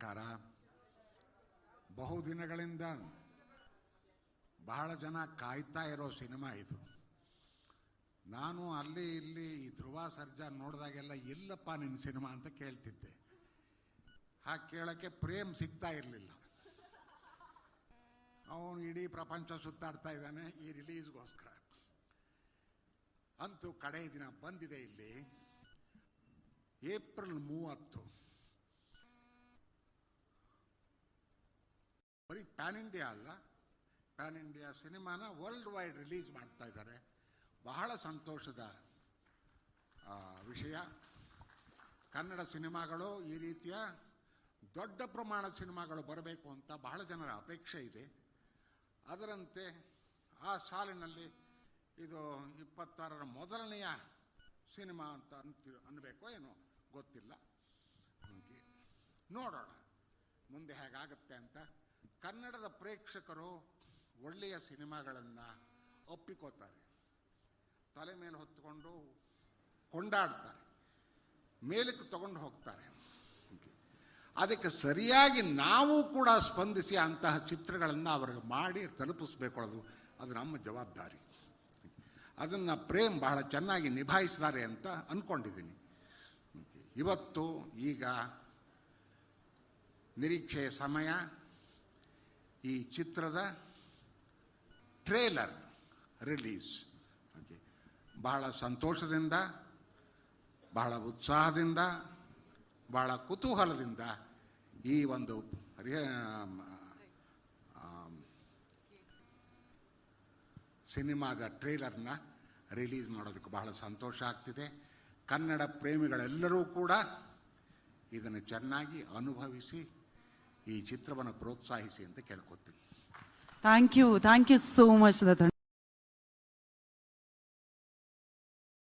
ನಮಸ್ಕಾರ. ಬಹುದಿನಗಳಿಂದ ಬಹಳ ಜನ ಕಾಯ್ತಾ ಇರೋ ಸಿನಿಮಾ ಇದು. ನಾನು ಅಲ್ಲಿ ಇಲ್ಲಿ ಈ ಧ್ರುವ ಸರ್ಜಾ ನೋಡಿದಾಗೆಲ್ಲ ಇಲ್ಲಪ್ಪ ನಿನ್ನ ಸಿನಿಮಾ ಅಂತ ಕೇಳ್ತಿದ್ದೆ. ಹಾಗೆ ಕೇಳೋಕ್ಕೆ ಪ್ರೇಮ್ ಸಿಗ್ತಾ ಇರಲಿಲ್ಲ. ಅವನು ಇಡೀ ಪ್ರಪಂಚ ಸುತ್ತಾಡ್ತಾ ಇದ್ದಾನೆ ಈ ರಿಲೀಸ್ಗೋಸ್ಕರ. ಅಂತೂ ಕಡೆ ದಿನ ಬಂದಿದೆ ಇಲ್ಲಿ. ಏಪ್ರಿಲ್ 30. ಬರೀ ಪ್ಯಾನ್ ಇಂಡಿಯಾ ಅಲ್ಲ, ಪ್ಯಾನ್ ಇಂಡಿಯಾ ಸಿನಿಮಾನ ವರ್ಲ್ಡ್ ವೈಡ್ ರಿಲೀಸ್ ಮಾಡ್ತಾ ಇದ್ದಾರೆ. ಬಹಳ ಸಂತೋಷದ ವಿಷಯ. ಕನ್ನಡ ಸಿನಿಮಾಗಳು ಈ ರೀತಿಯ ದೊಡ್ಡ ಪ್ರಮಾಣದ ಸಿನಿಮಾಗಳು ಬರಬೇಕು ಅಂತ ಬಹಳ ಜನರ ಅಪೇಕ್ಷೆ ಇದೆ. ಅದರಂತೆ ಆ ಸಾಲಿನಲ್ಲಿ ಇದು 26ರ ಮೊದಲನೆಯ ಸಿನಿಮಾ ಅಂತ ಅನ್ನಬೇಕೋ ಏನೋ ಗೊತ್ತಿಲ್ಲ. ನೋಡೋಣ ಮುಂದೆ ಹೇಗಾಗುತ್ತೆ ಅಂತ. ಕನ್ನಡದ ಪ್ರೇಕ್ಷಕರು ಒಳ್ಳೆಯ ಸಿನಿಮಾಗಳನ್ನು ಒಪ್ಪಿಕೋತಾರೆ, ತಲೆ ಮೇಲೆ ಹೊತ್ತುಕೊಂಡು ಕೊಂಡಾಡ್ತಾರೆ, ಮೇಲಕ್ಕೆ ತಗೊಂಡು ಹೋಗ್ತಾರೆ. ಅದಕ್ಕೆ ಸರಿಯಾಗಿ ನಾವು ಕೂಡ ಸ್ಪಂದಿಸಿ ಅಂತಹ ಚಿತ್ರಗಳನ್ನು ಅವ್ರಿಗೆ ಮಾಡಿ ತಲುಪಿಸ್ಬೇಕು. ಅದು ನಮ್ಮ ಜವಾಬ್ದಾರಿ. ಅದನ್ನು ಪ್ರೇಮ್ ಬಹಳ ಚೆನ್ನಾಗಿ ನಿಭಾಯಿಸಿದ್ದಾರೆ ಅಂತ ಅಂದ್ಕೊಂಡಿದ್ದೀನಿ. ಇವತ್ತು ಈಗ ನಿರೀಕ್ಷೆಯ ಸಮಯ. ಈ ಚಿತ್ರದ ಟ್ರೇಲರ್ ರಿಲೀಸ್ ಬಹಳ ಸಂತೋಷದಿಂದ, ಬಹಳ ಉತ್ಸಾಹದಿಂದ, ಬಹಳ ಕುತೂಹಲದಿಂದ ಈ ಒಂದು ಸಿನಿಮಾದ ಟ್ರೇಲರ್ನ ರಿಲೀಸ್ ಮಾಡೋದಕ್ಕೆ ಬಹಳ ಸಂತೋಷ ಆಗ್ತಿದೆ. ಕನ್ನಡ ಪ್ರೇಮಿಗಳೆಲ್ಲರೂ ಕೂಡ ಇದನ್ನು ಚೆನ್ನಾಗಿ ಅನುಭವಿಸಿ ಈ ಚಿತ್ರವನ್ನು ಪ್ರೋತ್ಸಾಹಿಸಿ ಅಂತ ಕೇಳ್ಕೊತೀನಿ. Thank you so much.